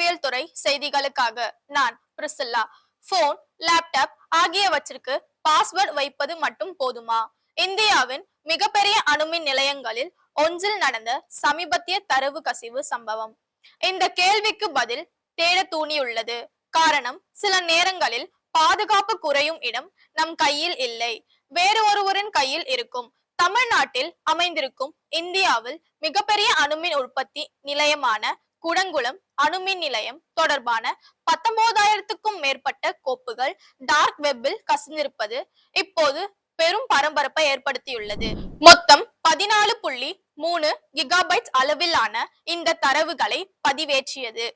இயற்பியல் துறை செய்திகளுக்காக நான் பிரிசில்லா. போன், லேப்டாப் ஆகியவற்றிற்கு பாஸ்வேர்ட் வைப்பது மட்டும் போதுமா? இந்தியாவின் மிகப்பெரிய அணுமின் நிலையங்களில் ஒன்றில் நடந்த சமீபத்திய தரவு கசிவு சம்பவம். இந்த கேள்விக்கு பதில் தேட தூண்டியுள்ளது. காரணம், சில நேரங்களில் பாதுகாப்பு குறையும் இடம் நம் கையில் இல்லை, வேறு ஒருவரின் கையில் இருக்கும். தமிழ்நாட்டில் அமைந்திருக்கும் இந்தியாவில் மிகப்பெரிய அணுமின் உற்பத்தி நிலையமான குடங்குளம் அணுமின் நிலையம் தொடர்பான 19,000க்கும் மேற்பட்ட கோப்புகள் டார்க் வெப்பில் கசிந்திருப்பது இப்போது பெரும் பரபரப்பை ஏற்படுத்தியுள்ளது. மொத்தம் 14.3 கிகாபைட்ஸ் அளவிலான இந்த தரவுகளை பதிவேற்றியது.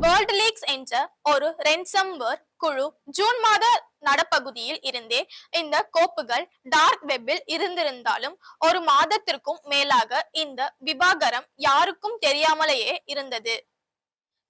வேர்ல்ட் லீக்ஸ் என்ற ஒரு ரென்சம்வேர் குழு ஜூன் மாத நடப்பகுதியில் இருந்தே இந்த கோப்புகள் டார்க் வெப்பில் இருந்திருந்தாலும் ஒரு மாதத்திற்கும் மேலாக இந்த விவகாரம் யாருக்கும் தெரியாமலேயே இருந்தது.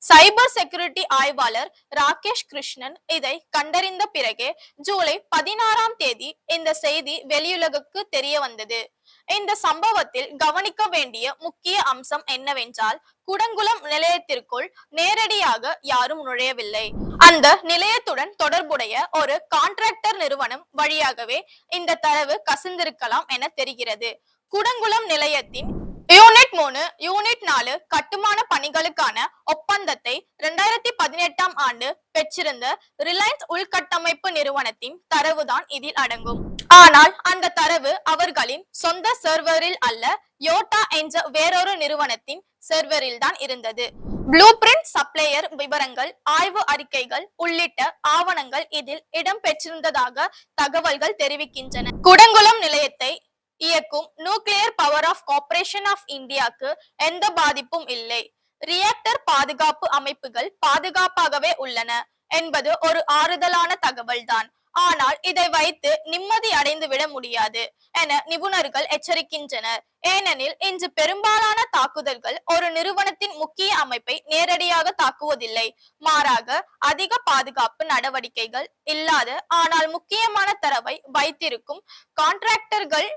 சைபர் செக்யூரிட்டி ஆய்வாளர் ராகேஷ் கிருஷ்ணன் இதை கண்டறிந்த பிறகே ஜூலை 16ஆம் தேதி இந்த செய்தி வெளியுலகுக்கு தெரிய வந்தது. இந்த சம்பவத்தில் கவனிக்க வேண்டிய முக்கிய அம்சம் என்னவென்றால், குடங்குளம் நிலையத்திற்குள் நேரடியாக யாரும் நுழையவில்லை. அந்த நிலையத்துடன் தொடர்புடைய ஒரு கான்ட்ராக்டர் நிறுவனம் வழியாகவே இந்த தரவு கசிந்திருக்கலாம் என தெரிகிறது. குடங்குளம் நிலையத்தின் யூனிட் 3, யூனிட் 4 கட்டுமான பணிகளுக்கான ஒப்பந்தத்தை 2018ஆம் ஆண்டு பெற்றிருந்த ரிலையன்ஸ் உள்கட்டமைப்பு நிறுவனத்தின் தரவுதான் இதில் அடங்கும். ஆனால் அந்த தரவு அவர்களின் சொந்த சர்வரில் அல்ல, யோட்டா என்ற வேறொரு நிறுவனத்தின் சர்வரில் தான் இருந்தது. ப்ளூ பிரிண்ட், சப்ளையர் விவரங்கள், ஆய்வு அறிக்கைகள் உள்ளிட்ட ஆவணங்கள் இதில் இடம் பெற்றிருந்ததாக தகவல்கள் தெரிவிக்கின்றன. குடங்குளம் நிலையத்தை இயக்கும் nuclear power of corporation of இந்தியாவுக்கு எந்த பாதிப்பும் இல்லை. ரியாக்டர் பாதுகாப்பு அமைப்புகள் பாதுகாப்பாகவே உள்ளன என்பது ஒரு ஆறுதலான தகவல் தான். ஆனால் இதை வைத்து நிம்மதி அடைந்து விட முடியாது என நிபுணர்கள் எச்சரிக்கின்றனர். ஏனெனில் இன்று பெரும்பாலான தாக்குதல்கள் ஒரு நிறுவனத்தின் முக்கிய அமைப்பை நேரடியாக தாக்குவதில்லை, மாறாக அதிக பாதுகாப்பு நடவடிக்கைகள் இல்லாத ஆனால் முக்கியமான தரவை வைத்திருக்கும் கான்ட்ராக்டர்கள்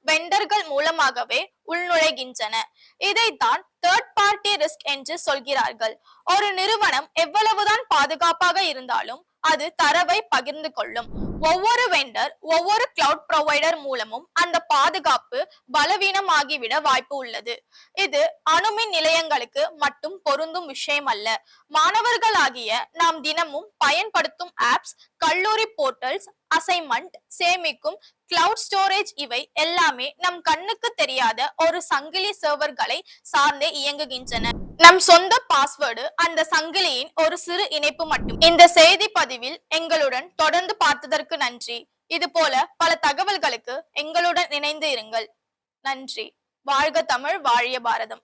வெண்டர்கள் மூலமாகவே உள்நுழைகின்றன. இதைத்தான் தேர்ட் பார்ட்டி ரிஸ்க் என்று சொல்கிறார்கள். ஒரு நிறுவனம் எவ்வளவுதான் பாதுகாப்பாக இருந்தாலும் அது தரவை பகிர்ந்து கொள்ளும். ஒவ்வொரு வெண்டர், ஒவ்வொரு கிளவுட் ப்ரொவைடர் மூலமும் அந்த பாதுகாப்பு பலவீனமாகிவிட வாய்ப்பு உள்ளது. இது அணுமின் நிலையங்களுக்கு மட்டும் பொருந்தும் விஷயம் அல்ல. மாணவர்களாகிய நாம் தினமும் பயன்படுத்தும் ஆப்ஸ், கல்லூரி போர்ட்டல்ஸ், அசைன்மெண்ட் சேமிக்கும் கிளவுட் ஸ்டோரேஜ், இவை எல்லாமே நம் கண்ணுக்கு தெரியாத ஒரு சங்கிலி சர்வர்களை சார்ந்தே இயங்குகின்றன. நம் சொந்த பாஸ்வேர்டு அந்த சங்கிலியின் ஒரு சிறு இணைப்பு மட்டும். இந்த செய்தி பதிவில் எங்களுடன் தொடர்ந்து பார்த்ததற்கு நன்றி. இது போல பல தகவல்களுக்கு எங்களுடன் இணைந்து இருங்கள். நன்றி. வாழ்க தமிழ், வாழிய பாரதம்.